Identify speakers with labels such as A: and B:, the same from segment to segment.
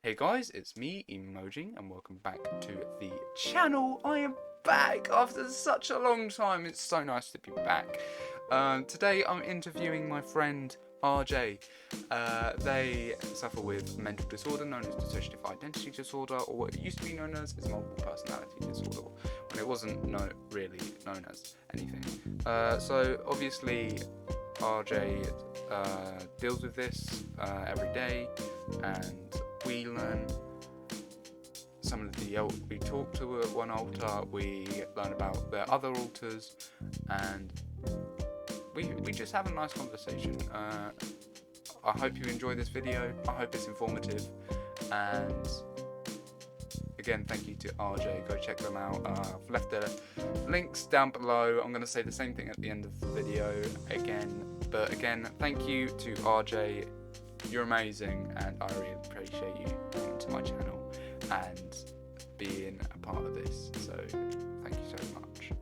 A: Hey guys, it's me, Emojing, and welcome back to the channel. I am back after such a long time. It's so nice to be back. Today I'm interviewing my friend RJ. They suffer with mental disorder known as dissociative identity disorder, or what it used to be known as is multiple personality disorder, when it wasn't really known as anything. So obviously RJ deals with this every day, and we learn some of we talk to one alter, we learn about their other alters, and we just have a nice conversation. I hope you enjoy this video. I hope it's informative, and again, thank you to RJ. Go check them out. I've left the links down below. I'm going to say the same thing at the end of the video again, but again, thank you to RJ. You're amazing, and I really appreciate you coming to my channel and being a part of this. So thank you so much.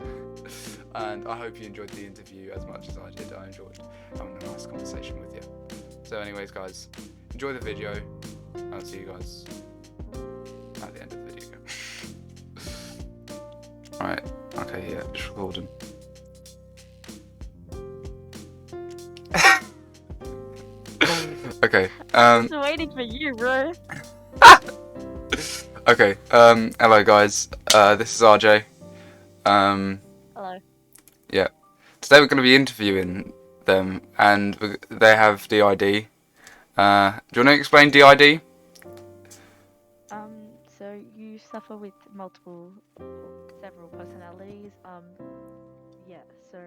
A: And I hope you enjoyed the interview as much as I did. I enjoyed having a nice conversation with you. So anyways, guys, enjoy the video. I'll see you guys at the end of the video. Alright, okay, yeah, just recording. Okay.
B: I'm just waiting for you, bro.
A: Okay. Hello, guys. This is RJ.
B: Hello.
A: Yeah. Today we're going to be interviewing them, and they have DID. Do you want to explain DID?
B: So you suffer with several personalities. Yeah. So,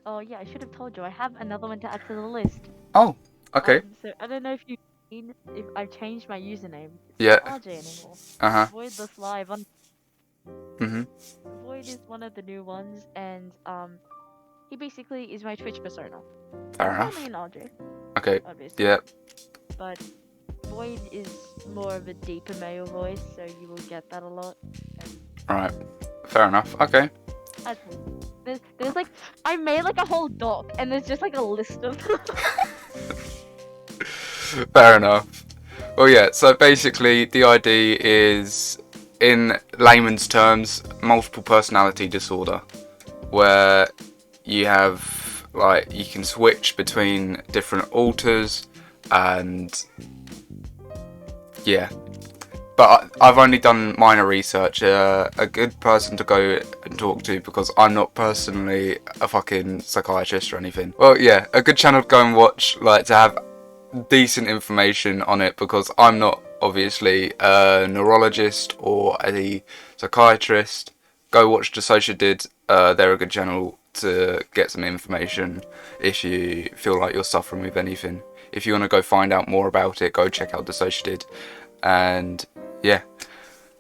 B: oh yeah, I should have told you. I have another one to add to the list.
A: Oh, okay.
B: So I don't know if you've seen if I've changed my username. It's
A: Yeah.
B: not RJ anymore.
A: Uh-huh.
B: Void this live on.
A: Mhm.
B: Void is one of the new ones, and he basically is my Twitch persona.
A: Fair
B: It's
A: enough.
B: only an RJ,
A: Okay.
B: obviously.
A: Yeah.
B: But Void is more of a deeper male voice, so you will get that a lot.
A: Alright. Fair enough. Okay.
B: There's like, I made like a whole doc, and there's just like a list of them.
A: Fair enough. Well, yeah, so basically DID is, in layman's terms, multiple personality disorder, where you have, like, you can switch between different alters, and yeah. But I've only done minor research. A good person to go and talk to, because I'm not personally a fucking psychiatrist or anything. Well, yeah, a good channel to go and watch, like, to have decent information on it, because I'm not obviously a neurologist or a psychiatrist. Go watch Dissociated. They're a good channel to get some information if you feel like you're suffering with anything. If you want to go find out more about it, go check out Dissociated. And yeah,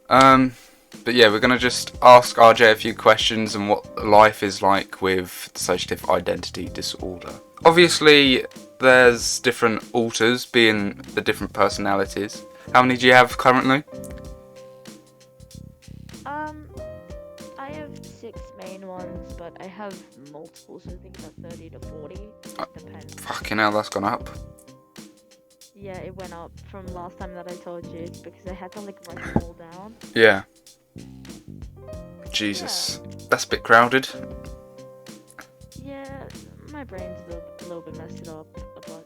A: but yeah, we're gonna just ask RJ a few questions and what life is like with dissociative identity disorder. Obviously, there's different alters, being the different personalities. How many do you have currently?
B: I have 6 main ones, but I have multiple, so I think about 30 to 40. It depends.
A: Fucking hell, that's gone up.
B: Yeah, it went up from last time that I told you, because I had to like write them all down.
A: Yeah. Jesus, that's a bit crowded.
B: Yeah, my brain's a little bit messed up, but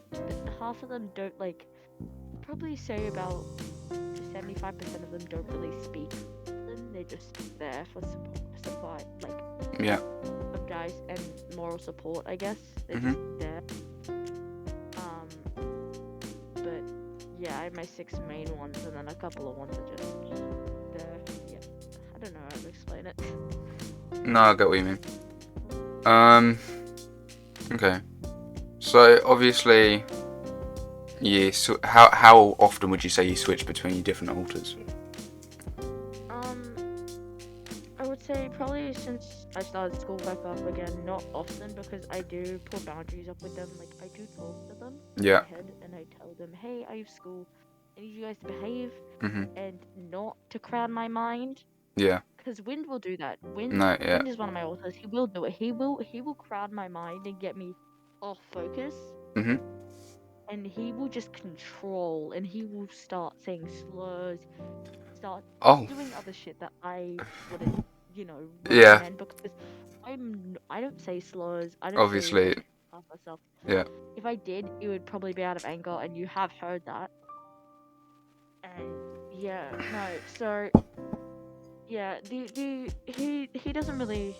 B: half of them don't like. Probably say about 75% of them don't really speak. They're just there for support, like
A: Yeah.
B: guys and moral support, I guess. They're
A: Mhm.
B: just there. But yeah, I have my 6 main ones, and then a couple of ones are just there. Yeah, I don't know how to explain it.
A: No, I get what you mean. Okay. So obviously, yeah. So how often would you say you switch between your different alters?
B: I would say probably since I started school back up again, not often, because I do put boundaries up with them. Like, I do talk to them
A: Yeah.
B: ahead, and I tell them, hey, I have school. I need you guys to behave
A: Mhm.
B: and not to crowd my mind.
A: Yeah.
B: Because Wind will do that. Wind is one of my authors. He will do it. He will crowd my mind and get me off focus.
A: Mhm.
B: and he will just control, and he will start saying slurs, start
A: Oh,
B: doing other shit that I wouldn't,
A: yeah.
B: recommend because I don't say slurs. I don't say
A: Obviously,
B: like half myself.
A: yeah.
B: If I did, it would probably be out of anger, and you have heard that. And yeah, no, so yeah, he doesn't really,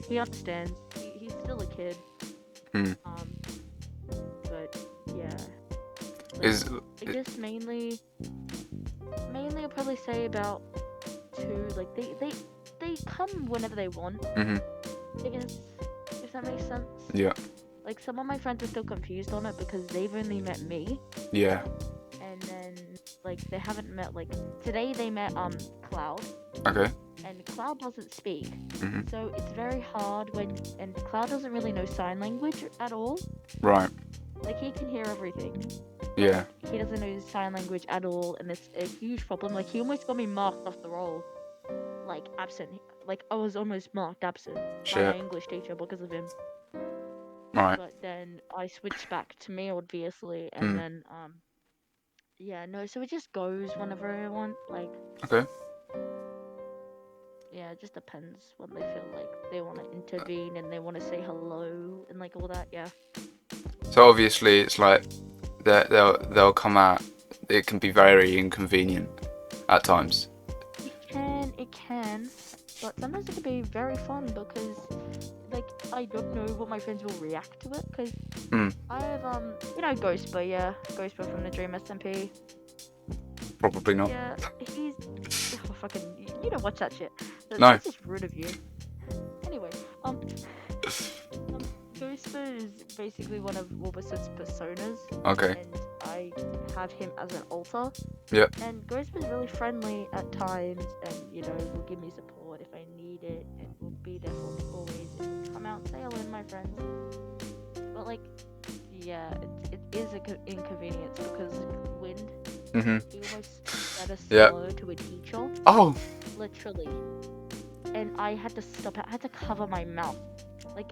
B: he understands. He's still a kid.
A: Hmm.
B: Um, but yeah, like
A: Is
B: I guess mainly I'll probably say about two. Like they come whenever they want.
A: mhm.
B: I guess if that makes sense.
A: Yeah.
B: Like some of my friends are still confused on it because they've only met me,
A: Yeah.
B: and then like they haven't met like today they met Cloud,
A: Okay.
B: and Cloud doesn't speak.
A: Mhm.
B: So it's very hard and Cloud doesn't really know sign language at all.
A: Right.
B: Like he can hear everything,
A: Yeah.
B: but he doesn't know sign language at all, and it's a huge problem. Like he almost got me marked off the roll, like absent. Like I was almost marked absent by my
A: Shit.
B: English teacher because of him.
A: Right.
B: But then I switched back to me obviously, and
A: Hmm.
B: then yeah, no, so it just goes whenever I want. Like
A: Okay.
B: yeah, it just depends when they feel like they want to intervene and they want to say hello and like all that. Yeah.
A: So obviously, it's like they'll come out. It can be very inconvenient at times.
B: It can, but sometimes it can be very fun because, like, I don't know what my friends will react to it. Because
A: Hmm.
B: I have Ghostbur, yeah, Ghostbur from the Dream SMP.
A: Probably not.
B: Yeah, he's oh, fucking. You don't watch that shit.
A: No.
B: That's just rude of you. Anyway, Ghostbur is basically one of Wobberson's personas,
A: Okay.
B: and I have him as an altar.
A: Yep.
B: And Ghostbur is really friendly at times, and will give me support if I need it, and will be there for me always. And will come out and say hello to my friends. But like, yeah, it is an inconvenience because wind.
A: Mhm.
B: He almost said a
A: Yeah.
B: slur to a teacher,
A: Oh.
B: literally, and I had to stop it. I had to cover my mouth. Like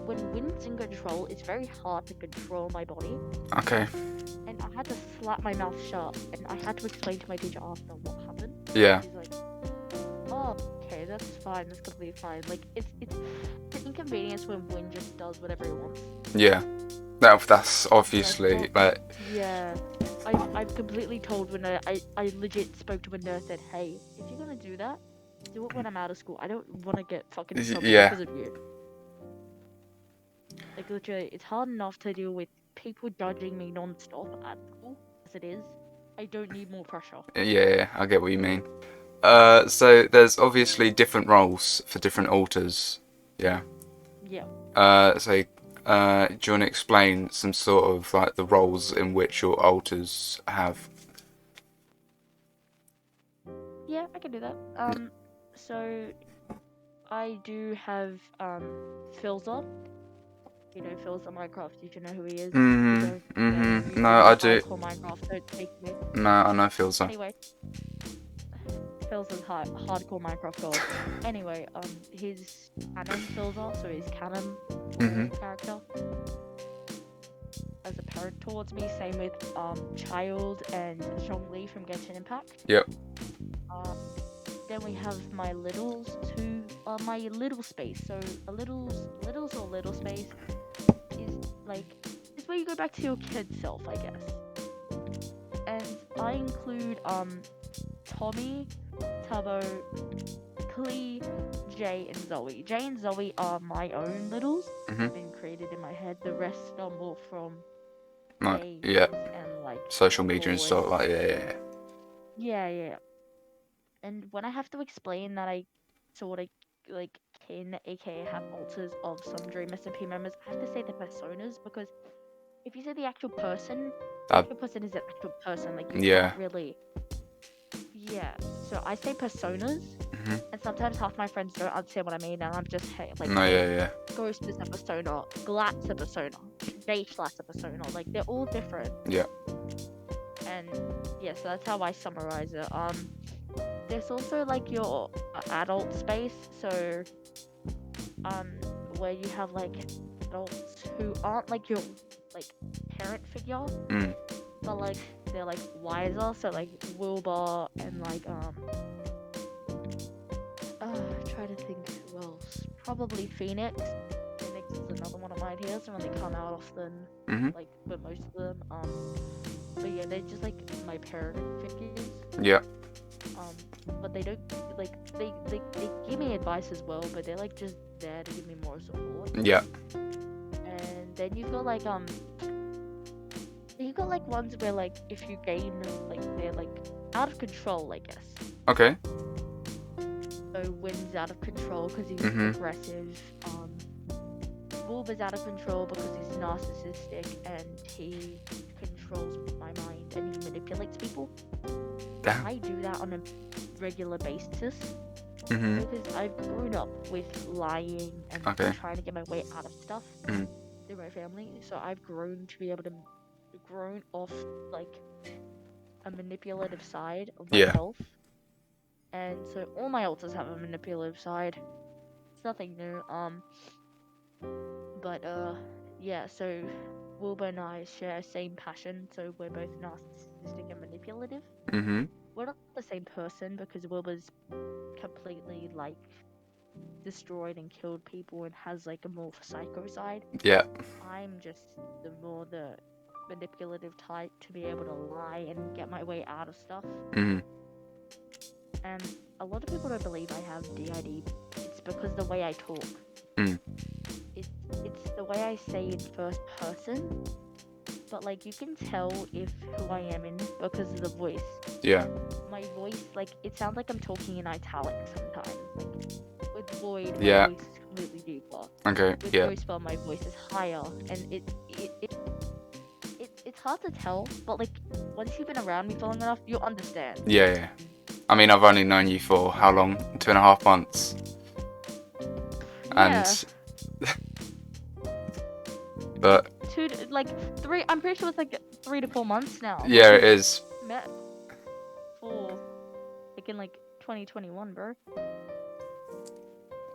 B: when wind's in control, it's very hard to control my body.
A: Okay.
B: And I had to slap my mouth shut, and I had to explain to my teacher after what happened.
A: Yeah.
B: He's like, "Oh, okay, that's fine. That's completely fine." Like it's an inconvenience when Win just does whatever he wants.
A: Yeah. That's obviously
B: Like,
A: like.
B: yeah, I've completely told when I legit spoke to a nurse said, "Hey, if you're gonna do that, do it when I'm out of school. I don't want to get fucking in trouble
A: Yeah.
B: because of you." Like literally, it's hard enough to deal with people judging me non-stop at school as it is. I don't need more pressure.
A: Yeah. I get what you mean. So there's obviously different roles for different alters. Yeah.
B: Yeah.
A: So, do you want to explain some sort of like the roles in which your alters have?
B: Yeah, I can do that. So I do have Philza. You know Philza Minecraft. Did you know who he is? If you don't, then you
A: No,
B: do
A: I
B: not
A: do.
B: hardcore Minecraft. Don't take me.
A: No, I know feels so.
B: Anyway, Philza's hardcore Minecraft god. Anyway, his canon Philza, so his canon character as a parent towards me. Same with Child and Zhongli from Genshin Impact.
A: Yep.
B: Then we have my littles, who are my little space. So a littles or little space is where you go back to your kid self, I guess. And I include Tommy, Tubbo, Klee, Jay, and Zoe. Jay and Zoe are my own littles.
A: Mhm.
B: Been created in my head. The rest are more from
A: Like,
B: games
A: yeah.
B: and like
A: Social media and stuff
B: voice.
A: like yeah.
B: Yeah. And when I have to explain that I sort of like can, aka have alters of some Dream SMP members, I have to say the personas because if you say the actual person, the
A: Uh,
B: actual person is an actual person. Like you
A: Yeah.
B: can't really. Yeah. So I say personas,
A: Mhm.
B: and sometimes half my friends don't understand what I mean, and I'm just like,
A: No,
B: hey,
A: yeah.
B: Ghost is a persona, Glat's a persona, J-Flat's a persona. Like they're all different.
A: Yeah.
B: And yeah, so that's how I summarize it. There's also like your adult space, so where you have like adults who aren't like your like parent figure,
A: Mm.
B: but like they're like wiser. So like Wilbur and like try to think who else. Probably Phoenix. Phoenix is another one of mine here. So when they come out often,
A: Mhm.
B: like with most of them. But yeah, they're just like my parent figures.
A: Yeah.
B: But they don't like they give me advice as well, but they're like just there to give me more support.
A: Yeah.
B: And then you've got like ones where like if you gain like they're like out of control, I guess.
A: Okay.
B: So Wynn's out of control because he's
A: Mhm.
B: aggressive. Wolver's out of control because he's narcissistic and he controls my mind and he manipulates people.
A: Damn.
B: I do that on a regular basis
A: Mhm.
B: because I've grown up with lying and
A: Okay.
B: trying to get my way out of stuff
A: Mhm.
B: through my family. So I've grown to be able to grown off like a manipulative side of
A: Yeah.
B: myself. And so all my alters have a manipulative side. It's nothing new. But yeah, so Wilbur and I share same passion, so we're both narcissistic and manipulative.
A: Mhm.
B: We're not the same person because Wilbur's completely like destroyed and killed people and has like a more psycho side.
A: Yeah.
B: I'm just the manipulative type to be able to lie and get my way out of stuff.
A: Mhm.
B: And a lot of people don't believe I have DID. It's because the way I talk.
A: Mm.
B: It's the way I say in first person. But like you can tell if who I am in because of the voice.
A: Yeah.
B: My voice, like it sounds like I'm talking in italics sometimes. Like with Lloyd, my
A: Yeah.
B: voice is completely deeper.
A: Okay.
B: With
A: Yeah.
B: Ghostbell, my voice is higher, and it's hard to tell. But like once you've been around me for long enough, you'll understand.
A: Yeah. Yeah. I mean, I've only known you for how long? 2.5 months.
B: Yeah.
A: And but
B: Like 3. I'm pretty sure it's like 3 to 4 months now.
A: yeah, it is.
B: Met for like in like 2021, bro.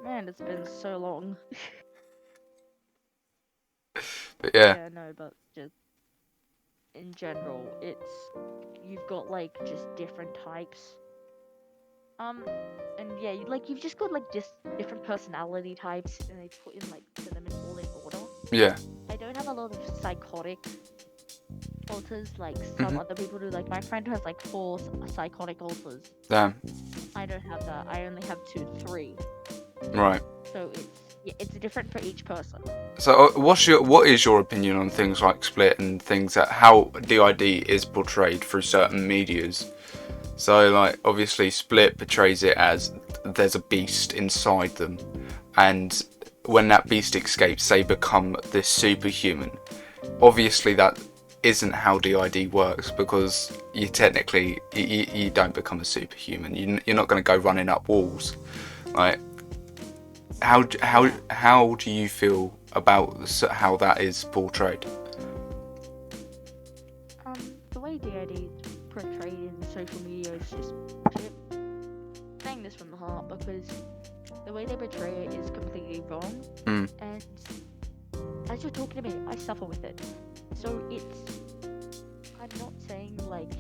B: Man, it's been so long.
A: But yeah.
B: Yeah, no, but just in general, you've got like just different types. And yeah, you've just got like just different personality types, and they put in like to them in all in order.
A: Yeah.
B: I don't have a lot of psychotic alters like some
A: Mhm.
B: other people do. Like my friend has like 4 psychotic alters.
A: Damn.
B: I don't have that. I only have 2, 3.
A: Right.
B: So it's different for each person.
A: So, what is your opinion on things like Split and things that how DID is portrayed through certain medias? So, like, obviously, Split portrays it as there's a beast inside them, and when that beast escapes, they become this superhuman. Obviously, that isn't how DID works because you technically you don't become a superhuman. You're not going to go running up walls. Like, how do you feel about how that is portrayed?
B: The way DID is portrayed in social media is just shit. Saying this from the heart because the way they portray it is completely wrong.
A: Mm.
B: And as you're talking to me, I suffer with it. So I'm not saying like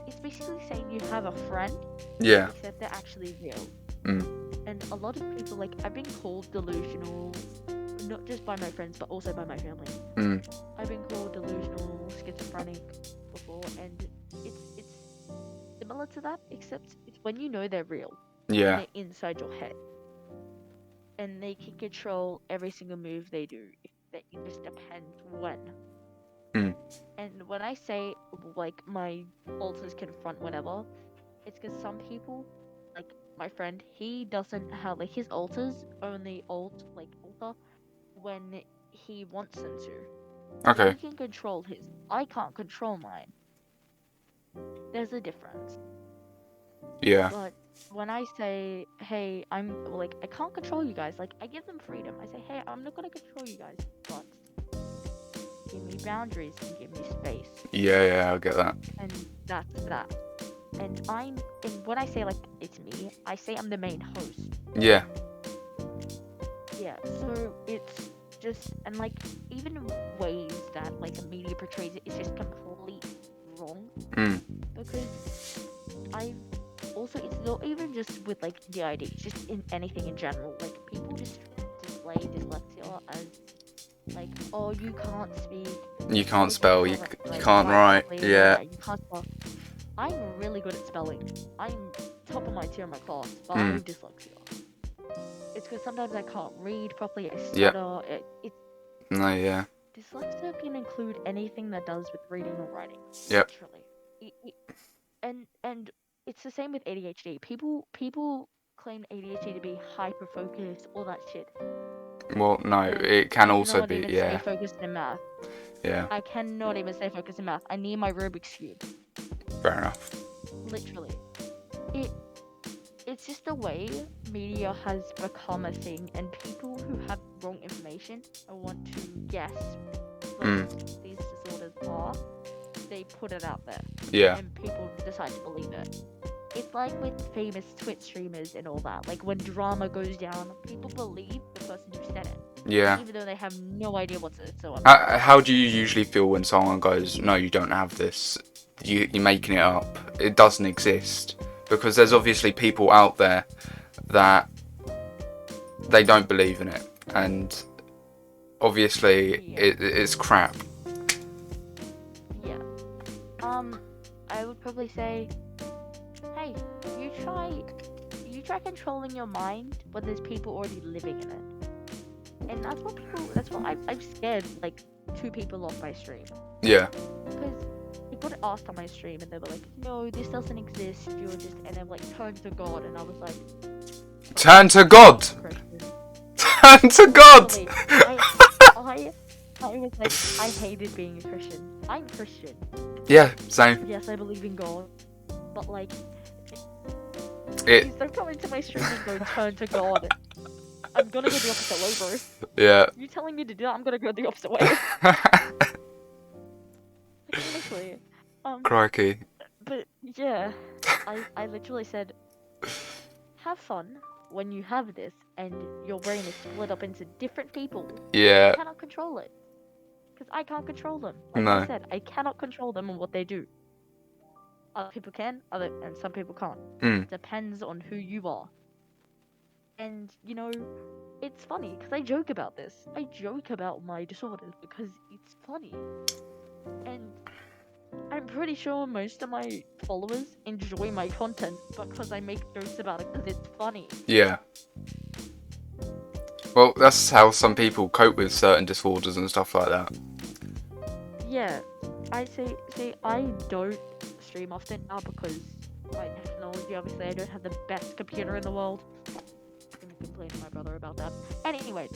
B: it's basically saying you have a friend.
A: Yeah.
B: Except they're actually real.
A: Mm.
B: And a lot of people, like, I've been called delusional, not just by my friends, but also by my family.
A: Mm.
B: I've been called delusional, schizophrenic before, and it's similar to that, except it's when you know they're real.
A: Yeah.
B: They're inside your head. And they can control every single move they do. That it just depends when.
A: Mm.
B: And when I say, like, my alters confront whenever, it's because some people, like my friend, he doesn't have like his alters only alter when he wants them to.
A: Okay.
B: He can control his. I can't control mine. There's a difference.
A: Yeah.
B: But when I say, hey, I can't control you guys. Like I give them freedom. I say, hey, I'm not gonna control you guys, but give me boundaries and give me space.
A: Yeah, I get that.
B: And that's that. And when I say like it's me, I say I'm the main host.
A: Yeah.
B: Yeah, so it's just, and like even ways that like the media portrays it is just completely wrong.
A: Mm.
B: Because I also, it's not even just with like DID, it's just in anything in general. Like people just display dyslexia as like, oh, you can't speak,
A: You
B: oh,
A: can't spell. You
B: like,
A: can't write.
B: clearly,
A: Yeah.
B: you can't spell. I'm really good at spelling. I'm top of my tier in my class, but I
A: Mm.
B: have dyslexia. It's because sometimes I can't read properly. I
A: Yep.
B: stutter. It's
A: No. Yeah.
B: dyslexia can include anything that does with reading or writing.
A: Yep.
B: Literally. And it's the same with ADHD. People claim ADHD to be hyper focused, all that shit.
A: Well, no.
B: And
A: It can
B: I
A: also
B: cannot
A: be.
B: even stay
A: Yeah.
B: focused in math.
A: Yeah.
B: I cannot even stay focused in math. I need my Rubik's cube.
A: Fair enough.
B: Literally. It's just the way media has become a thing, and people who have wrong information or want to guess what these disorders are, they put it out there.
A: Yeah.
B: And people decide to believe it. It's like with famous Twitch streamers and all that. Like when drama goes down, people believe the person who said it.
A: Yeah.
B: Even though they have no idea whatsoever.
A: How do you usually feel when someone goes, no, you don't have this? You're making it up. It doesn't exist. Because there's obviously people out there that they don't believe in it. And obviously it's crap.
B: Yeah. I would probably say, hey, you try controlling your mind, but there's people already living in it. And that's what I'm scared, like, 2 people off my stream.
A: Yeah.
B: Because I got asked on my stream and they were like, no, this doesn't exist, you're just, and then like, turn to God, and I was like,
A: Turn to God! Turn to God!
B: I was like, I hated being a Christian. I'm Christian.
A: Yeah, same.
B: Yes, I believe in God. But like,
A: It.
B: please don't come into my stream and go, turn to God. I'm gonna go the opposite way, bro.
A: Yeah.
B: You telling me to do that, I'm gonna go the opposite way. Honestly.
A: Crikey.
B: But yeah, I literally said, have fun when you have this and your brain is split up into different people.
A: Yeah.
B: You cannot control it. Because I can't control them. Like
A: No.
B: I said, I cannot control them and what they do. Other people can, and some people can't. Depends on who you are. And, you know, it's funny because I joke about this. I joke about my disorders because it's funny. And I'm pretty sure most of my followers enjoy my content because I make jokes about it because it's funny.
A: Yeah. Well, that's how some people cope with certain disorders and stuff like that.
B: Yeah, I say I don't stream often now because my technology, obviously, I don't have the best computer in the world. I'm gonna complain to my brother about that. Anyway,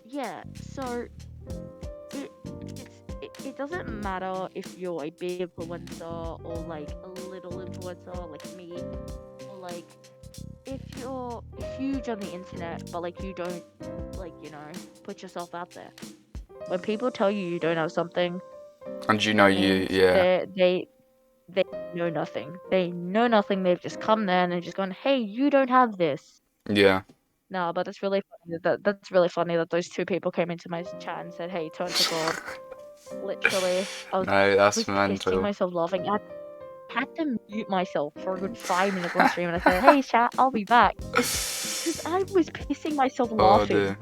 B: yeah, so it doesn't matter if you're a big influencer or like a little influencer like me, or like if you're huge on the internet but like you don't, like, you know, put yourself out there. When people tell you you don't have something,
A: And you know you, yeah.
B: they know nothing. They know nothing. They've just come there and they've just gone, hey, you don't have this.
A: Yeah.
B: No, but it's really funny that's really funny that those 2 people came into my chat and said, hey, turn to God. Literally, I was
A: that's
B: pissing
A: mental.
B: myself laughing. I had to mute myself for a good 5 minutes on stream, and I said, "Hey, chat, I'll be back." Because I was pissing myself laughing.
A: Dear.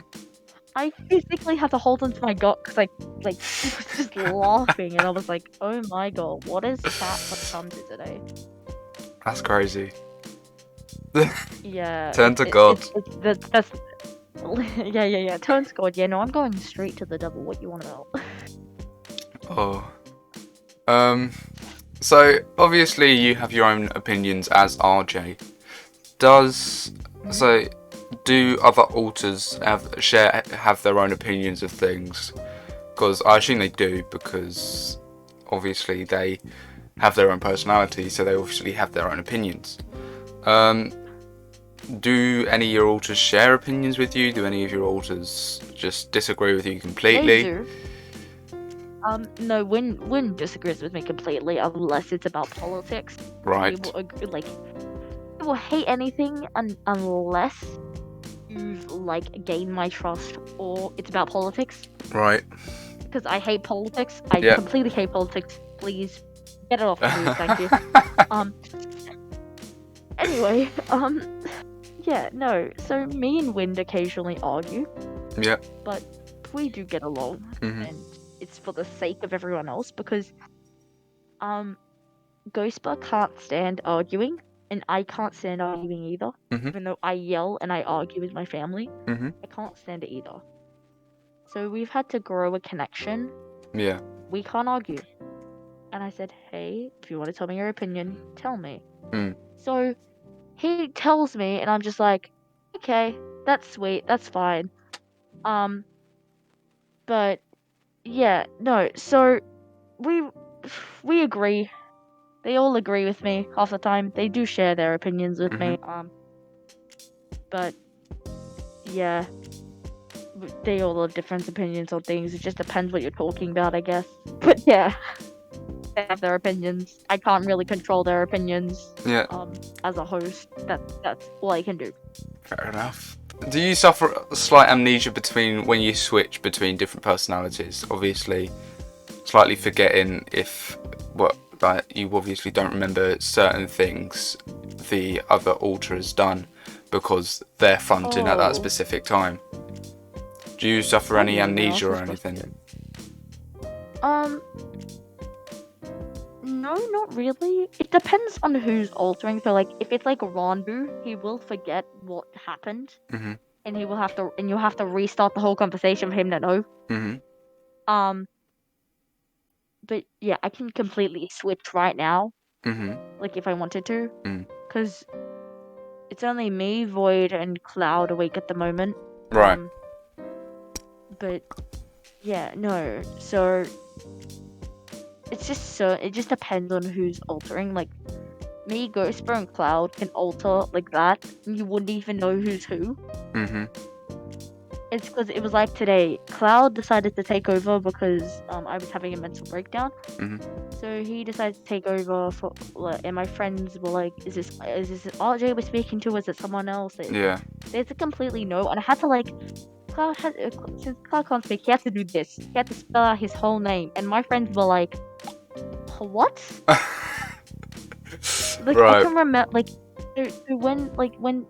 B: I physically had to hold onto my gut because I was just laughing, and I was like, "Oh my god, what is chat come to today?"
A: That's crazy.
B: Yeah.
A: Turn to God.
B: That's yeah. Turn to God. Yeah, no, I'm going straight to the devil. What you want about?
A: So obviously you have your own opinions as RJ. Do other alters have their own opinions of things? Because I assume they do, because obviously they have their own personality, so they obviously have their own opinions. Do any of your alters share opinions with you? Do any of your alters just disagree with you completely?
B: They do. No, Win disagrees with me completely unless it's about politics.
A: Right.
B: They will agree, like, they will hate anything unless you've like gained my trust or it's about politics.
A: Right.
B: because I hate politics. I
A: Yeah.
B: completely hate politics. Please get it off the news, thank you. Anyway, yeah, no. So me and Wind occasionally argue,
A: Yeah.
B: but we do get along,
A: Mhm.
B: and it's for the sake of everyone else because Ghostbar can't stand arguing, and I can't stand arguing either.
A: Mhm.
B: Even though I yell and I argue with my family,
A: Mhm.
B: I can't stand it either. So we've had to grow a connection.
A: Yeah.
B: We can't argue. And I said, hey, if you want to tell me your opinion, tell me.
A: Mm.
B: So he tells me, and I'm just like, okay, that's sweet, that's fine. But yeah, no. So we agree. They all agree with me half the time. They do share their opinions with me.
A: Mhm.
B: But yeah, they all have different opinions on things. It just depends what you're talking about, I guess. But yeah, they have their opinions. I can't really control their opinions.
A: Yeah.
B: As a host, that's all I can do.
A: Fair enough. Do you suffer slight amnesia between when you switch between different personalities? Obviously, slightly forgetting if like you obviously don't remember certain things the other alter has done because they're fronting at that
B: Oh,
A: specific time. Do you suffer
B: I
A: any
B: didn't even
A: amnesia
B: ask
A: or
B: this
A: anything?
B: question. No, not really. It depends on who's altering. So, like, if it's like Ranbu, he will forget what happened,
A: Mhm.
B: and you'll have to restart the whole conversation for him to know.
A: Mhm.
B: Um, but yeah, I can completely switch right now,
A: Mhm.
B: like if I wanted to,
A: Mm.
B: because it's only me, Void, and Cloud awake at the moment.
A: Right.
B: But yeah, no. So it just depends on who's altering. Like me, Ghostbur, and Cloud can alter like that, and you wouldn't even know who's who.
A: Mhm.
B: It's because it was like today. Cloud decided to take over because I was having a mental breakdown.
A: Mhm.
B: So he decided to take over and my friends were like, "Is this RJ we're speaking to? Is it someone else?"
A: Yeah.
B: There's a completely no, and I had to like since Cloud can't speak, he had to do this. He had to spell out his whole name, and my friends were like, "What?" Like I
A: Right.
B: can remember so when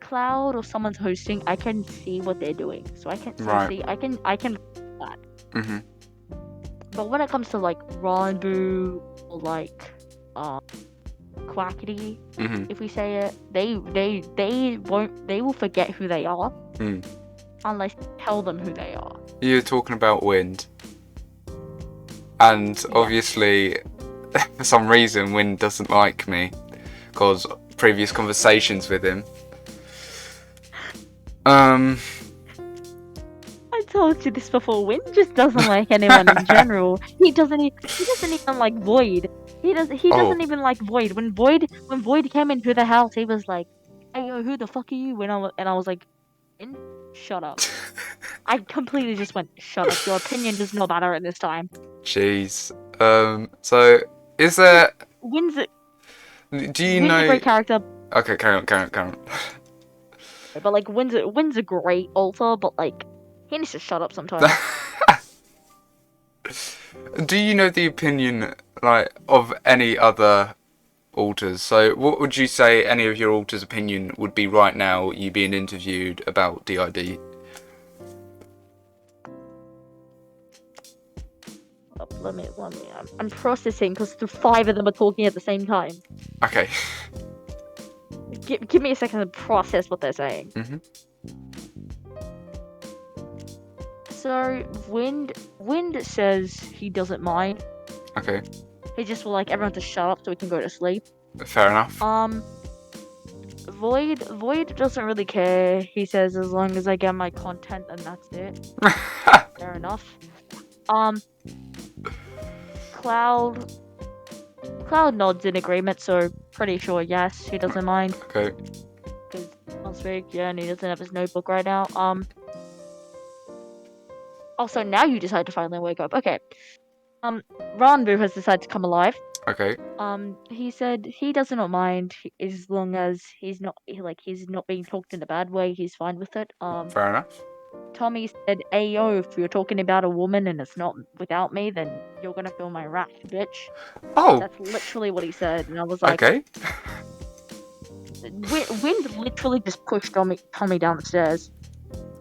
B: Cloud or someone's hosting, I can see what they're doing. So
A: Right.
B: I can that.
A: Mhm.
B: But when it comes to like Ranboo or like Quackity,
A: Mhm.
B: if we say it, they will forget who they are
A: Mm.
B: unless you tell them who they are.
A: You're talking about Wind, and
B: Yeah.
A: obviously, for some reason, Wind doesn't like me because previous conversations with him.
B: I told you this before. Win just doesn't like anyone in general. He doesn't even like Void. He
A: Oh.
B: doesn't even like Void. When Void came into the house, he was like, "Hey, yo, who the fuck are you?" And I was like, "Win, shut up." I completely just went, "Shut up. Your opinion does not matter at this time."
A: Jeez. So is there?
B: Win's a,
A: Do you
B: Win's a
A: know?
B: great character,
A: Okay, carry on.
B: but like Win's a great alter, but like he needs to shut up sometimes.
A: Do you know the opinion like of any other alters? So, what would you say any of your alters' opinion would be right now? You being interviewed about DID.
B: Let me. I'm processing because the five of them are talking at the same time.
A: Okay.
B: Give me a second to process what they're saying.
A: Mhm.
B: So Wind says he doesn't mind.
A: Okay.
B: He just will like everyone to shut up so we can go to sleep.
A: Fair enough.
B: Void doesn't really care. He says as long as I get my content and that's it. Fair enough. Cloud nods in agreement, so pretty sure yes, he doesn't mind.
A: Okay.
B: Because last week, yeah, and he doesn't have his notebook right now. Also now you decide to finally wake up. Okay. Ranbu has decided to come alive.
A: Okay.
B: He said he does not mind as long as he's not being talked in a bad way. He's fine with it.
A: Fair enough.
B: Tommy said, "Ayo, if you're talking about a woman and it's not without me, then you're gonna feel my wrath, bitch."
A: Oh,
B: That's literally what he said, and I was like,
A: okay.
B: Wind literally just pushed Tommy down the stairs.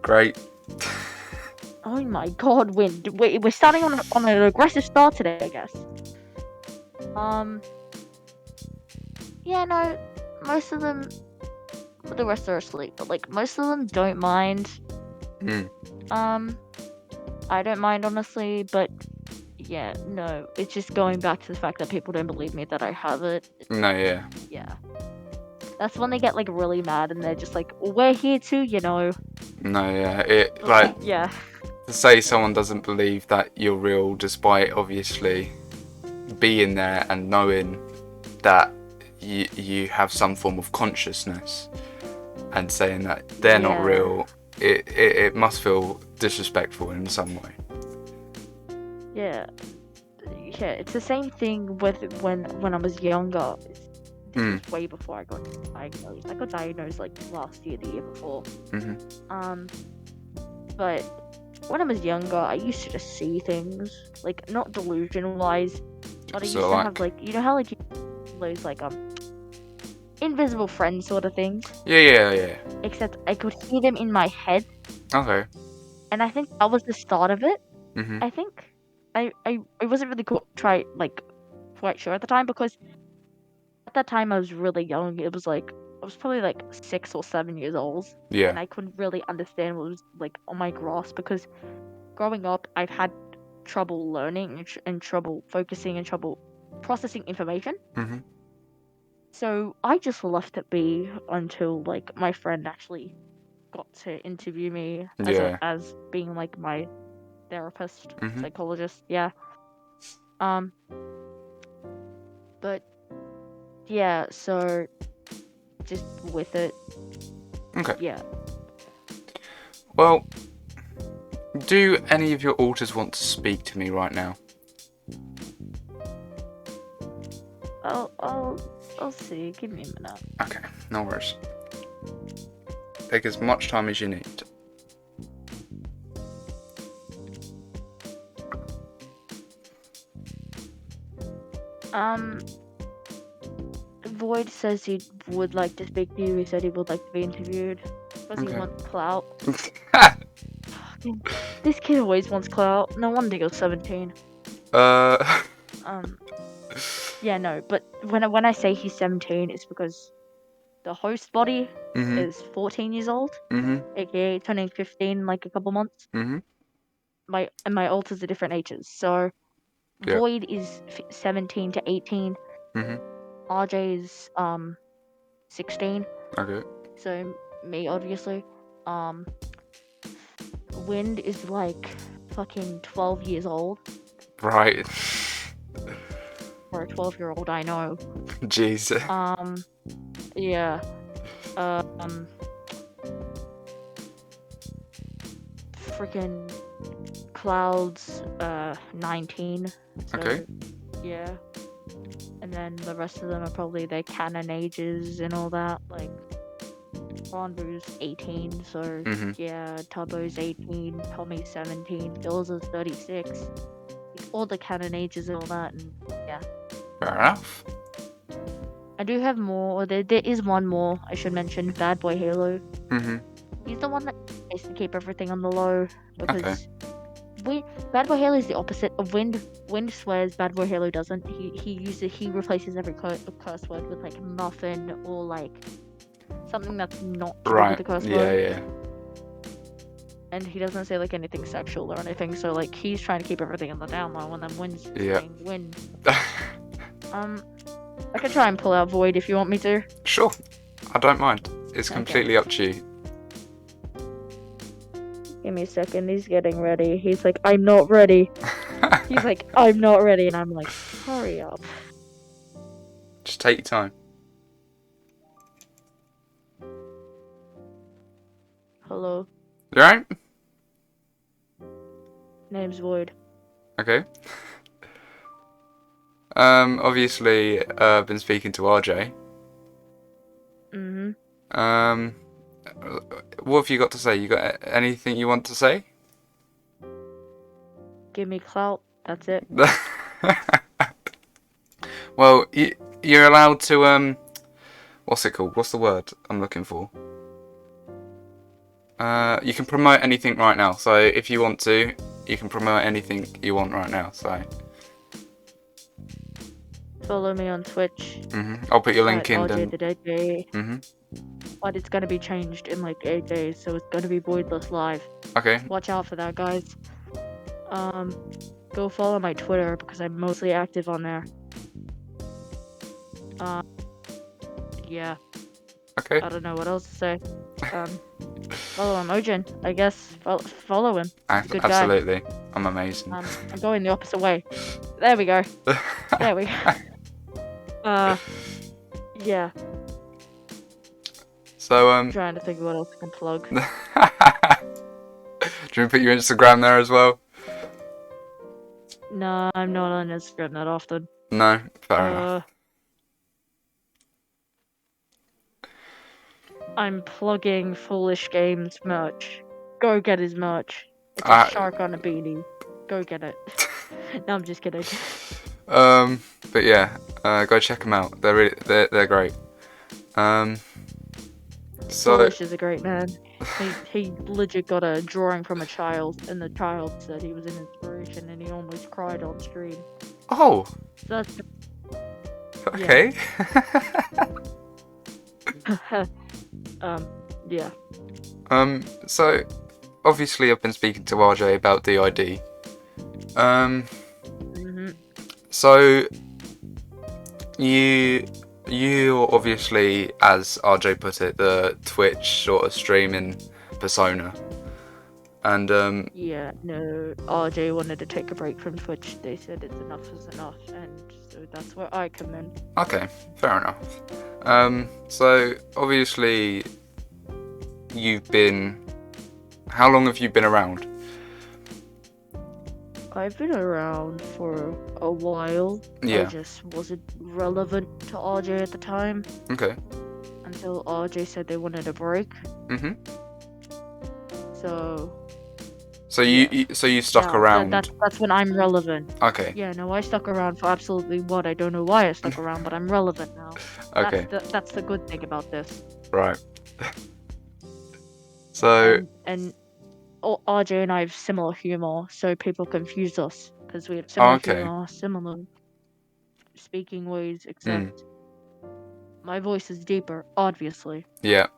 A: Great.
B: Oh my god, Wind. We're starting on an aggressive start today, I guess. Yeah, no, most of them, the rest are asleep, but like most of them don't mind.
A: Mm.
B: I don't mind honestly, but yeah, no, it's just going back to the fact that people don't believe me that I have it.
A: No, yeah.
B: Yeah. That's when they get like really mad and they're just like, well, we're here too, you know.
A: No, yeah. It like
B: Yeah.
A: to say someone doesn't believe that you're real, despite obviously being there and knowing that you have some form of consciousness, and saying that they're not
B: Yeah.
A: real, it must feel disrespectful in some way.
B: Yeah. Yeah, it's the same thing with when I was younger. This was way before I got diagnosed. I got diagnosed like last year, the year before.
A: Mm-hmm.
B: But when I was younger, I used to just see things, like not delusion wise, but I used
A: So
B: to have like, you know how like you have those like invisible friends sort of things.
A: yeah.
B: Except I could hear them in my head,
A: Okay.
B: and I think that was the start of it.
A: Mhm.
B: I think I wasn't really quite sure at the time, because at that time I was really young. It was like I was probably like 6 or 7 years old,
A: Yeah.
B: and I couldn't really understand what was like on my grasp, because growing up I've had trouble learning and trouble focusing and trouble processing information.
A: Mhm.
B: So I just left it be until like my friend actually got to interview me
A: Yeah.
B: as being like my therapist,
A: Mhm.
B: psychologist. Yeah. Um. But yeah, so just with it.
A: Okay.
B: Yeah.
A: Well, do any of your alters want to speak to me right now?
B: I'll see. Give me a minute.
A: Okay, no worries. Take as much time as you need.
B: Void says he would like to speak to you. He said he would like to be interviewed because he
A: Okay.
B: wants clout. This kid always wants clout. No wonder you're 17. Yeah, no, but when I say he's 17, it's because the host body
A: Mhm.
B: is 14 years old,
A: Mhm.
B: aka turning 15 in like a couple months.
A: Mhm.
B: My alters are different ages, so
A: Yeah.
B: Void is 17 to 18.
A: Mhm.
B: RJ's 16.
A: Okay.
B: So me, obviously. Wind is like fucking 12 years old.
A: Right.
B: For a 12-year-old, I know.
A: Jeez.
B: Yeah. Freaking Clouds, 19. So,
A: Okay.
B: yeah. And then the rest of them are probably their canon ages and all that. Like, Rondu's 18, so
A: Mhm.
B: yeah, Tubbo's 18, Tommy's 17, Bills is 36. Like, all the canon ages and all that, and yeah.
A: Fair enough.
B: I do have more, or there is one more I should mention, Bad Boy Halo.
A: Mhm.
B: He's the one that tries to keep everything on the low,
A: Okay.
B: because Bad Boy Halo is the opposite of Wind. Wind swears, Bad Boy Halo doesn't. He replaces every curse word with like muffin or like something that's not to do with
A: Right.
B: the curse
A: Yeah.
B: word.
A: Yeah.
B: And he doesn't say like anything sexual or anything, so like he's trying to keep everything in the down low, and then Wind's
A: Yeah.
B: saying Wind. I can try and pull out Void if you want me to.
A: Sure. I don't mind. It's
B: Okay.
A: completely up to you.
B: Give me a second. He's getting ready. He's like, I'm not ready. He's like, I'm not ready, and I'm like, hurry up.
A: Just take your time.
B: Hello.
A: You alright?
B: Name's Void.
A: Okay. Obviously, I've been speaking to RJ.
B: Mm-hmm.
A: What have you got to say? You got anything you want to say?
B: Give me clout. That's it.
A: Well, you're allowed to what's it called? What's the word I'm looking for? You can promote anything right now. So if you want to, you can promote anything you want right now. So.
B: Follow me on Twitch.
A: I'll put your link
B: at
A: in.
B: RJ the Dead Day.
A: Mhm.
B: But it's gonna be changed in like 8 days, so it's gonna be Voidless Live.
A: Okay.
B: Watch out for that, guys. Go follow my Twitter because I'm mostly active on there. Yeah.
A: Okay.
B: I don't know what else to say. Follow Emojing, I guess. Follow him. He's a good
A: Absolutely.
B: guy.
A: I'm amazing.
B: I'm going the opposite way. There we go. There we go. Yeah.
A: So
B: I'm trying to think of what else I can plug.
A: Do you want to put your Instagram there as well?
B: No, I'm not on Instagram that often.
A: No, fair enough.
B: I'm plugging Foolish Games merch. Go get his merch. It's a shark on a beanie. Go get it. No, I'm just kidding.
A: But yeah, go check them out. They're great. So
B: Foolish is a great man. He legit got a drawing from a child, and the child said he was an inspiration, and he almost cried on screen.
A: Oh.
B: So that's
A: okay.
B: Yeah.
A: So obviously I've been speaking to RJ about DID. So you obviously, as RJ put it, the Twitch sort of streaming persona. And
B: yeah, no, RJ wanted to take a break from Twitch. They said enough is enough, and so that's where I come in.
A: Okay, fair enough. So obviously you've been. How long have you been around?
B: I've been around for a while.
A: Yeah.
B: I just wasn't relevant to RJ at the time.
A: Okay.
B: Until RJ said they wanted a break. So
A: you stuck around.
B: That's when I'm relevant.
A: Okay.
B: Yeah, no, I stuck around for absolutely what? I don't know why I stuck around, but I'm relevant now.
A: Okay.
B: That's the good thing about this.
A: Right. So.
B: And RJ and I have similar humor, so people confuse us because we have similar humor, similar speaking ways, except my voice is deeper, obviously.
A: Yeah.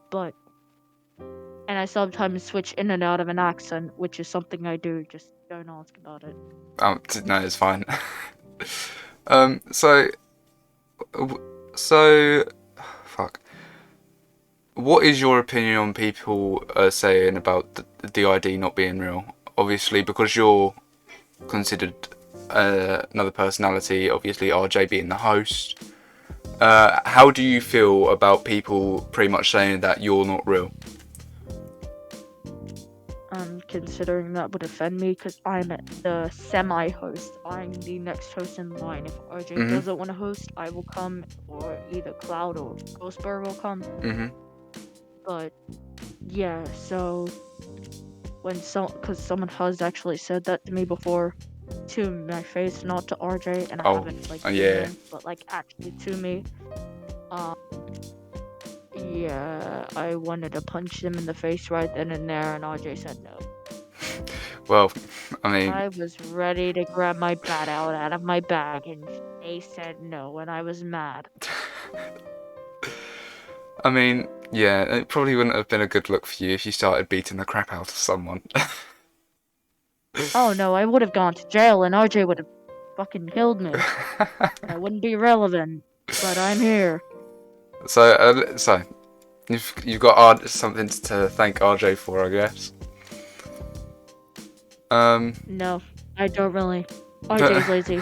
B: And I sometimes switch in and out of an accent, which is something I do. Just don't ask about it.
A: No, it's fine. Fuck. What is your opinion on people saying about the DID not being real? Obviously, because you're considered another personality, obviously RJ being the host. How do you feel about people pretty much saying that you're not real?
B: Considering that would offend me because I'm the semi-host. I'm the next host in line. If RJ doesn't want to host, I will come, or either Cloud or Ghostbur will come. But yeah, so because someone has actually said that to me before, to my face, not to RJ, and I haven't but like actually to me. Yeah, I wanted to punch him in the face right then and there, and RJ said no.
A: Well, I mean,
B: I was ready to grab my bat out of my bag, and they said no, and I was mad.
A: I mean, yeah, it probably wouldn't have been a good look for you if you started beating the crap out of someone.
B: Oh no, I would have gone to jail, and RJ would have fucking killed me. I wouldn't be relevant, but I'm here.
A: So you've got something to thank RJ for, I guess.
B: No, I don't really. RJ's lazy.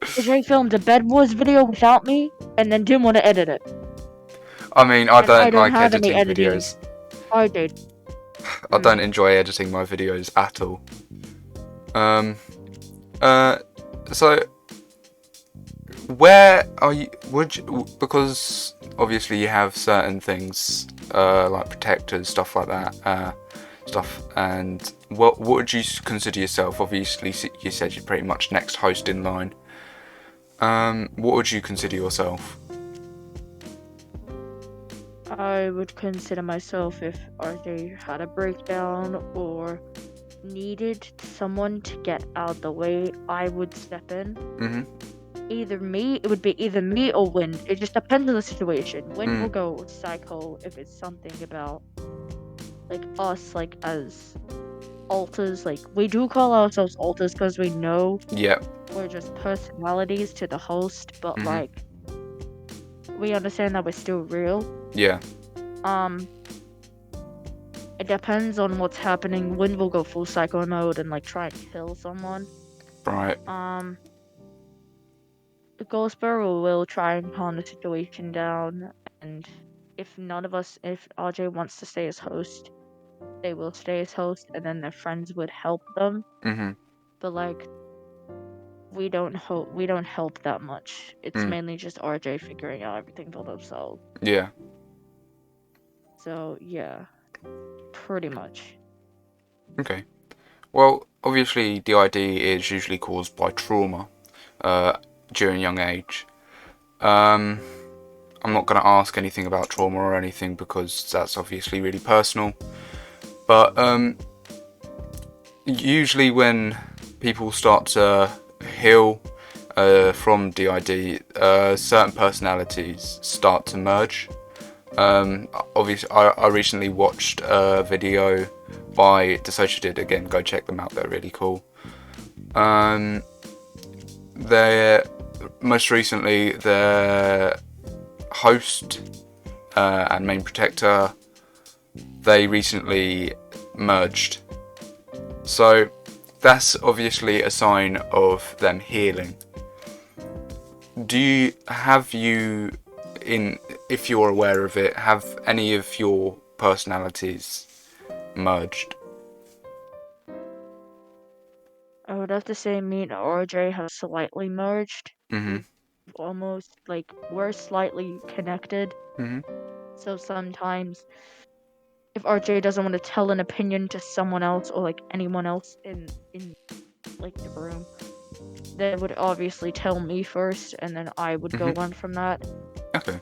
B: RJ filmed a Bed Wars video without me, and then didn't want to edit it.
A: I mean, I don't like
B: have
A: editing
B: any
A: videos.
B: RJ.
A: I don't enjoy editing my videos at all. So where are you? Because obviously you have certain things like protectors, stuff like that, stuff. And what would you consider yourself? Obviously, you said you're pretty much next host in line. What would you consider yourself?
B: I would consider myself if RJ had a breakdown or needed someone to get out of the way, I would step in.
A: Mhm.
B: It would be either me or Win. It just depends on the situation. Win will
A: Mm.
B: go psycho if it's something about like us, like as alters. Like we do call ourselves alters because we know
A: Yeah.
B: we're just personalities to the host, but
A: Mhm.
B: like we understand that we're still real.
A: Yeah.
B: It depends on what's happening. Win will go full psycho mode and like try and kill someone.
A: Right.
B: The Ghostboro will try and calm the situation down, and if RJ wants to stay as host, they will stay as host, and then their friends would help them.
A: Mhm.
B: But like, we don't help that much. It's
A: Mm.
B: mainly just RJ figuring out everything for themselves.
A: Yeah.
B: So yeah, pretty much.
A: Okay. Well, obviously, DID is usually caused by trauma during young age. I'm not going to ask anything about trauma or anything because that's obviously really personal. But usually, when people start to heal from DID, certain personalities start to merge. Obviously, I recently watched a video by Dissociated. Again, go check them out; they're really cool. They're most recently their host and main protector. They recently merged, so that's obviously a sign of them healing. If you're aware of it, have any of your personalities merged?
B: I would have to say me and RJ have slightly merged.
A: Mhm.
B: We're slightly connected.
A: Mhm.
B: So sometimes if RJ doesn't want to tell an opinion to someone else or like anyone else in like the room, they would obviously tell me first, and then I would go
A: Mhm.
B: on from that.
A: Okay.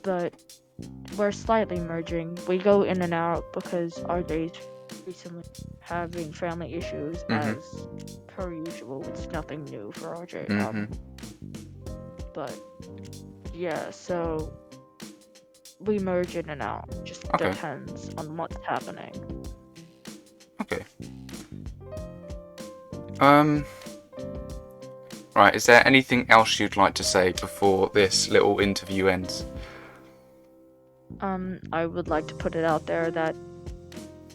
B: But we're slightly merging. We go in and out because RJ's recently having family issues
A: Mhm.
B: as per usual. It's nothing new for RJ.
A: Mhm.
B: But yeah, so we merge in and out. Just
A: Okay.
B: depends on what's happening.
A: Okay. Right. Is there anything else you'd like to say before this little interview ends?
B: I would like to put it out there that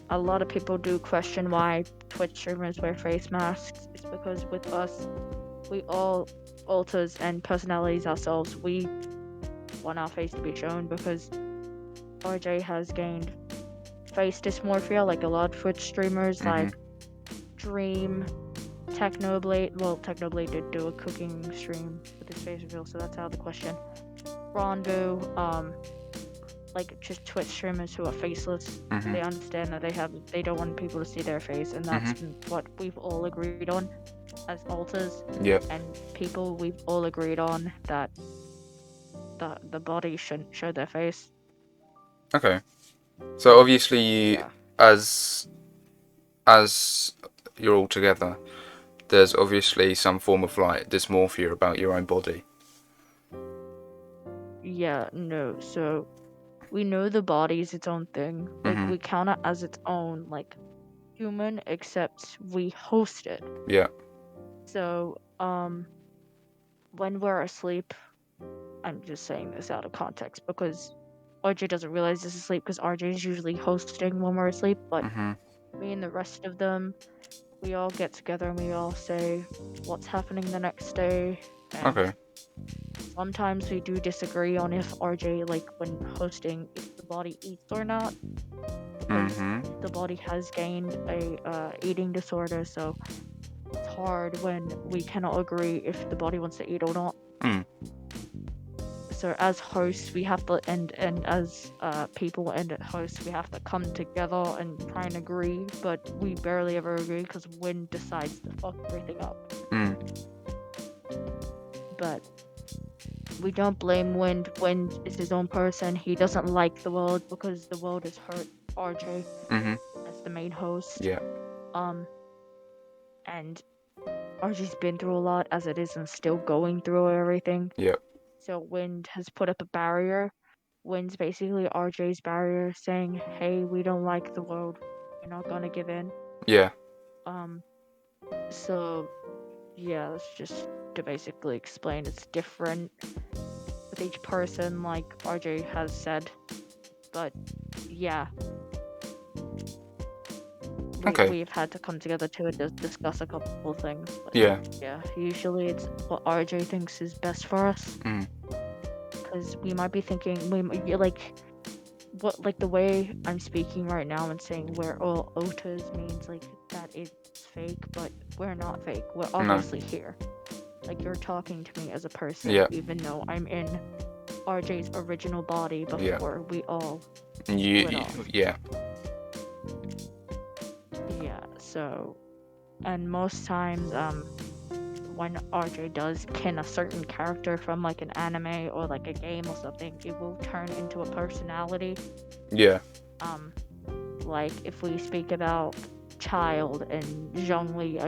B: a lot of people do question why Twitch streamers wear face masks. It's because with us, we all alters and personalities ourselves. We want our face to be shown because RJ has gained face dysmorphia like a lot of Twitch streamers like Dream, Technoblade. Well, Technoblade did do a cooking stream with his face reveal, so that's out of the question. Ronbu, like just Twitch streamers who are faceless.
A: Mhm.
B: They understand that they don't want people to see their face, and that's what we've all agreed on as alters.
A: Yep.
B: And people we've all agreed on that the body shouldn't show their face.
A: Okay. So obviously,
B: Yeah.
A: as you're all together, there's obviously some form of like dysmorphia about your own body.
B: Yeah, no. So we know the body's its own thing. Like we count it as its own like human, except we host it.
A: Yeah.
B: So when we're asleep, I'm just saying this out of context because RJ doesn't realize this is asleep because RJ is usually hosting when we're asleep, but me and the rest of them, we all get together and we all say what's happening the next day. And
A: Okay.
B: sometimes we do disagree on if RJ, like when hosting, if the body eats or not. Because the body has gained a eating disorder, so it's hard when we cannot agree if the body wants to eat or not. so as hosts, we have to, and as people and hosts, we have to come together and try and agree, but we barely ever agree because Win decides to fuck everything up. But we don't blame Wind. Wind is his own person. He doesn't like the world because the world has hurt RJ as the main host.
A: Yeah.
B: And RJ's been through a lot as it is and still going through everything.
A: Yeah.
B: So Wind has put up a barrier. Wind's basically RJ's barrier, saying, "Hey, we don't like the world. We're not gonna give in."
A: Yeah.
B: So yeah, that's just to basically explain. It's different with each person, like RJ has said. But yeah,
A: Okay.
B: we've had to come together to discuss a couple things. But
A: Yeah.
B: yeah, usually it's what RJ thinks is best for us. Because we might be thinking, what, like the way I'm speaking right now and saying we're all otas means like that it's fake, but we're not fake. We're obviously here. Like you're talking to me as a person, even though I'm in RJ's original body before we all split off.
A: Yeah.
B: Yeah, so, and most times, when RJ does kin a certain character from like an anime or like a game or something, it will turn into a personality.
A: Yeah.
B: Like if we speak about Child and Zhongli,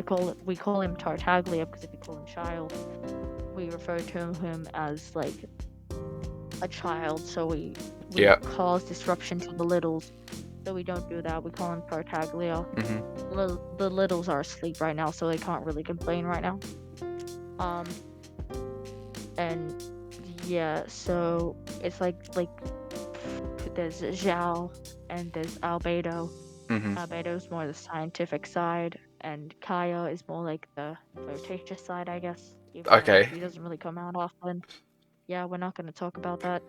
B: we call him Tartaglia because if you call him Child, we refer to him as like a child, so we cause disruption to the littles. So we don't do that. We call him Tartaglia. The littles are asleep right now, so they can't really complain right now. And yeah, so it's like there's Zhao and there's Albedo. Albedo's more the scientific side, and Kaya is more like the flirtatious side, I guess.
A: Okay.
B: He doesn't really come out often. Yeah, we're not gonna talk about that.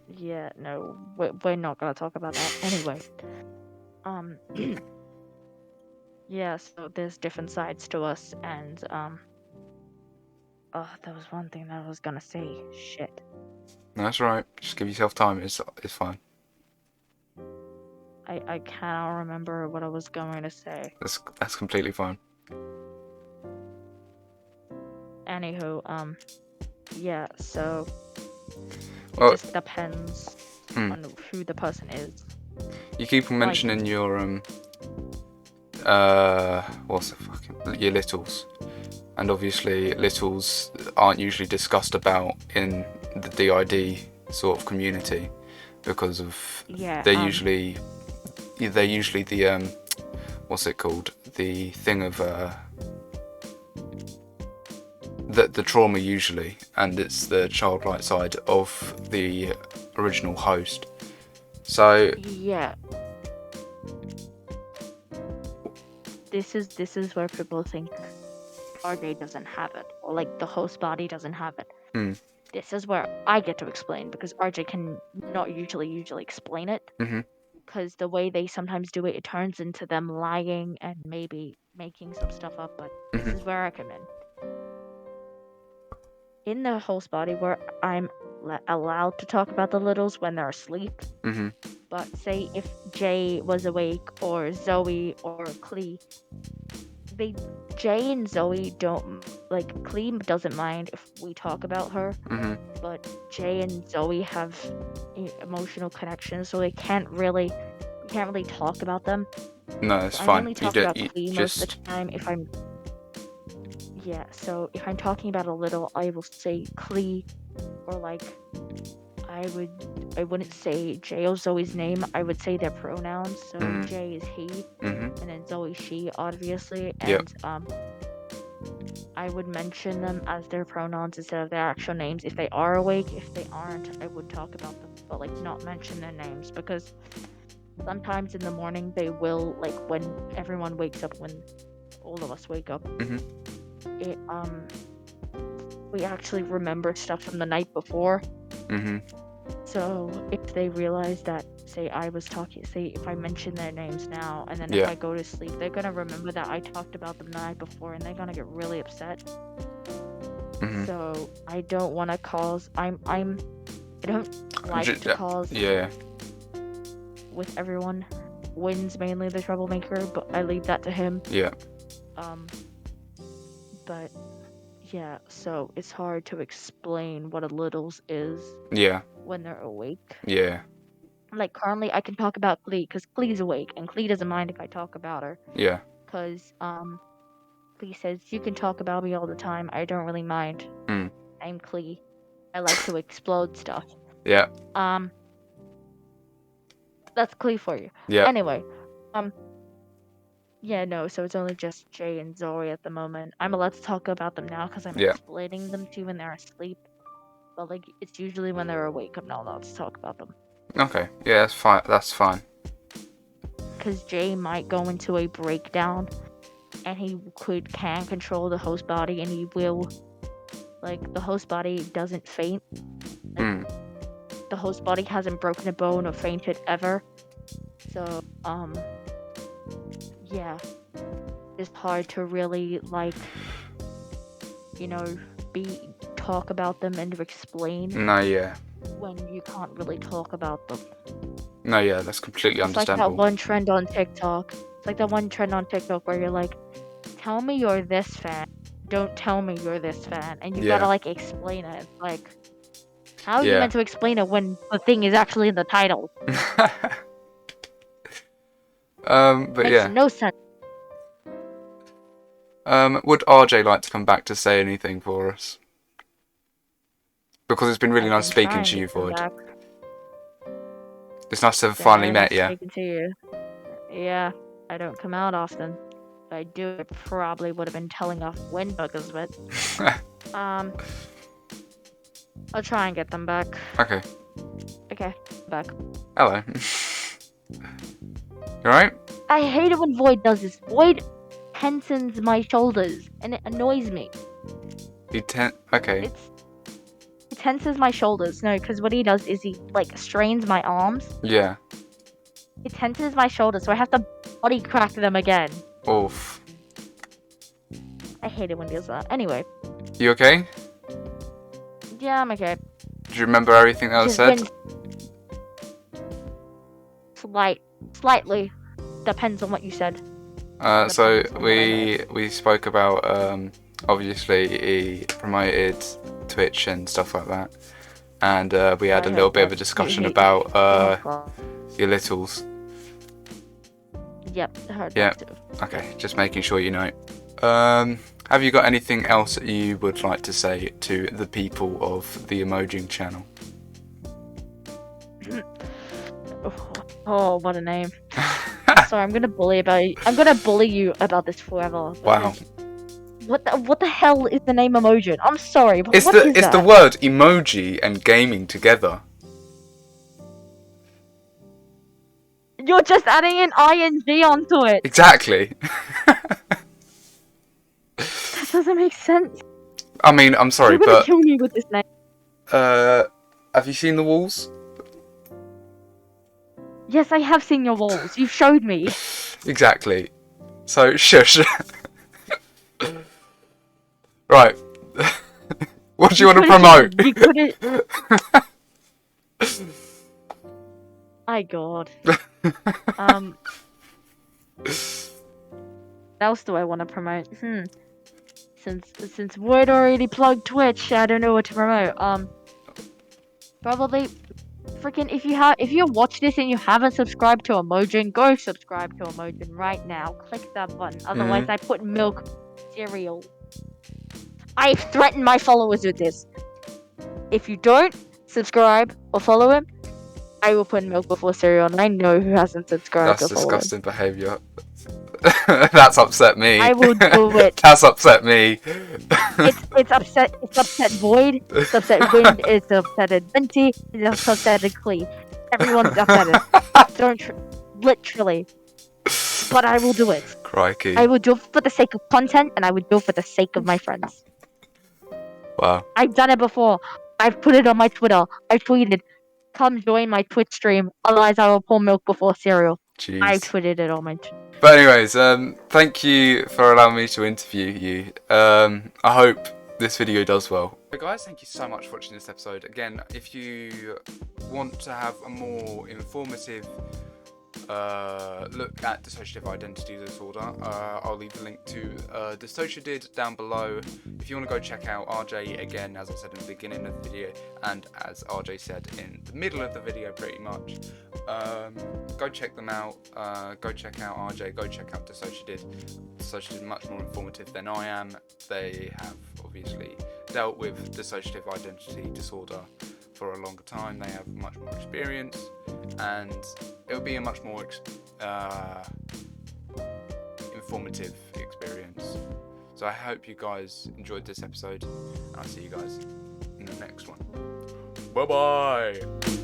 B: Yeah, no, we're not gonna talk about that anyway. Yeah, so there's different sides to us, and oh, there was one thing that I was gonna say. Shit.
A: No, that's right. Just give yourself time. It's fine.
B: I cannot remember what I was going to say.
A: That's completely fine.
B: Anywho, yeah, so it just depends on who the person is.
A: You keep on mentioning your your littles, and obviously littles aren't usually discussed about in the DID sort of community because of they're usually the what's it called, the thing of the trauma usually, and it's the childlike side of the original host. So
B: yeah, this is where people think RJ doesn't have it, or like the host body doesn't have it. This is where I get to explain, because RJ can not usually explain it, because the way they sometimes do it, it turns into them lying and maybe making some stuff up. But this is where I come in the host body, where I'm allowed to talk about the littles when they're asleep. But say if Jay was awake, or Zoe or Klee, Jay and Zoe don't, like, Klee doesn't mind if we talk about her, but Jay and Zoe have emotional connections, so we can't really talk about them.
A: No, it's
B: I
A: fine.
B: only talk about Klee most of the time if I'm so if I'm talking about a little, I will say Klee, or like I wouldn't say Jay or Zoe's name. I would say their pronouns. So Jay is he, and then Zoe she, obviously. And I would mention them as their pronouns instead of their actual names if they are awake. If they aren't, I would talk about them, but like not mention their names, because sometimes in the morning they will, like when everyone wakes up, when all of us wake up, we actually remember stuff from the night before. So if they realize that, say if I mention their names now, and then if I go to sleep, they're gonna remember that I talked about them the night before, and they're gonna get really upset.
A: Mhm.
B: So I don't want to cause. I don't like to cause
A: Yeah.
B: with everyone. Wynn's mainly the troublemaker, but I leave that to him.
A: Yeah.
B: But yeah, so it's hard to explain what a littles is
A: Yeah.
B: when they're awake.
A: Yeah.
B: Like currently, I can talk about Clee because Clee's awake, and Clee doesn't mind if I talk about her.
A: Yeah.
B: Cause Clee says you can talk about me all the time. I don't really mind.
A: Mm.
B: I'm Clee. I like to explode stuff.
A: Yeah.
B: That's Clee for you.
A: Yeah.
B: Anyway, yeah, no. So it's only just Jay and Zoe at the moment. I'm allowed to talk about them now because I'm
A: Yeah.
B: explaining them to you when they're asleep. But like, it's usually when they're awake. I'm not allowed to talk about them.
A: Okay. Yeah, that's fine. That's fine.
B: Because Jay might go into a breakdown, and he can control the host body, and he will. Like the host body doesn't faint. Like, the host body hasn't broken a bone or fainted ever. So yeah, it's hard to really like, talk about them and to explain.
A: No, yeah.
B: When you can't really talk about them.
A: No, yeah, that's completely
B: It's like that
A: understandable.
B: one trend on TikTok. It's like that one trend on TikTok where you're like, tell me you're this fan. Don't tell me you're this fan. And you gotta like explain it. It's like, how are you meant to explain it when the thing is actually in the title?
A: But
B: Makes no sense.
A: Would RJ like to come back to say anything for us? Because it's been really nice speaking to you, Void. It's nice to have finally met you.
B: Speaking to you. Yeah, I don't come out often. If I do, I probably would have been telling off windbuggers, but I'll try and get them back.
A: Okay.
B: Okay, back.
A: Hello. You alright?
B: I hate it when Void does this. Void tensens my shoulders, and it annoys me.
A: Okay.
B: He tenses my shoulders. No, because what he does is he like strains my arms.
A: Yeah.
B: He tenses my shoulders, so I have to body crack them again.
A: Oof.
B: I hate it when he does that. Anyway.
A: You okay?
B: Yeah, I'm okay.
A: Do you remember everything that was said?
B: Slightly. Depends on what you said.
A: So we spoke about obviously he promoted Twitch and stuff like that, and we had a little bit of a discussion about your littles.
B: Yep, I heard
A: that
B: too.
A: Okay, just making sure you know. Have you got anything else that you would like to say to the people of the Emojing channel?
B: Oh, what a name! Sorry, I'm gonna bully you about this forever.
A: Wow.
B: What the hell is the name Emojing? I'm sorry, but
A: it's the word emoji and gaming together.
B: You're just adding an ing onto it.
A: Exactly.
B: That doesn't make sense.
A: I mean, I'm sorry,
B: You're gonna kill me with this name.
A: Have you seen the walls?
B: Yes, I have seen your walls. You've showed me.
A: Exactly. So, shush. Right. What do you want to promote?
B: You couldn't. My God. What else do I want to promote? Since Wood already plugged Twitch, I don't know what to promote. Probably, freaking if you watch this and you haven't subscribed to Emojing, go subscribe to Emojing right now. Click that button. Otherwise, I put milk cereal. I've threatened my followers with this. If you don't subscribe or follow him, I will put milk before cereal, and I know who hasn't subscribed.
A: That's disgusting behaviour. That's upset me.
B: I will do it.
A: That's upset me.
B: It's upset Void. It's upset Wind. It's upset Venti. It's upset Clee. Everyone's upset. Literally. But I will do it.
A: Crikey.
B: I will do it for the sake of content, and I will do it for the sake of my friends.
A: Wow.
B: I've done it before. I've put it on my Twitter. I tweeted, "Come join my Twitch stream, otherwise I will pour milk before cereal."
A: Jeez.
B: I tweeted it on my Twitter.
A: But anyways, thank you for allowing me to interview you. I hope this video does well. So guys, thank you so much for watching this episode. Again, if you want to have a more informative look at dissociative identity disorder, I'll leave a link to Dissociated down below. If you want to go check out RJ, again, as I said in the beginning of the video, and as RJ said in the middle of the video pretty much, go check them out. Go check out RJ, go check out Dissociated. Dissociated much more informative than I am. They have obviously dealt with dissociative identity disorder for a longer time. They have much more experience, and it'll be a much more informative experience. So I hope you guys enjoyed this episode, and I'll see you guys in the next one. Bye bye.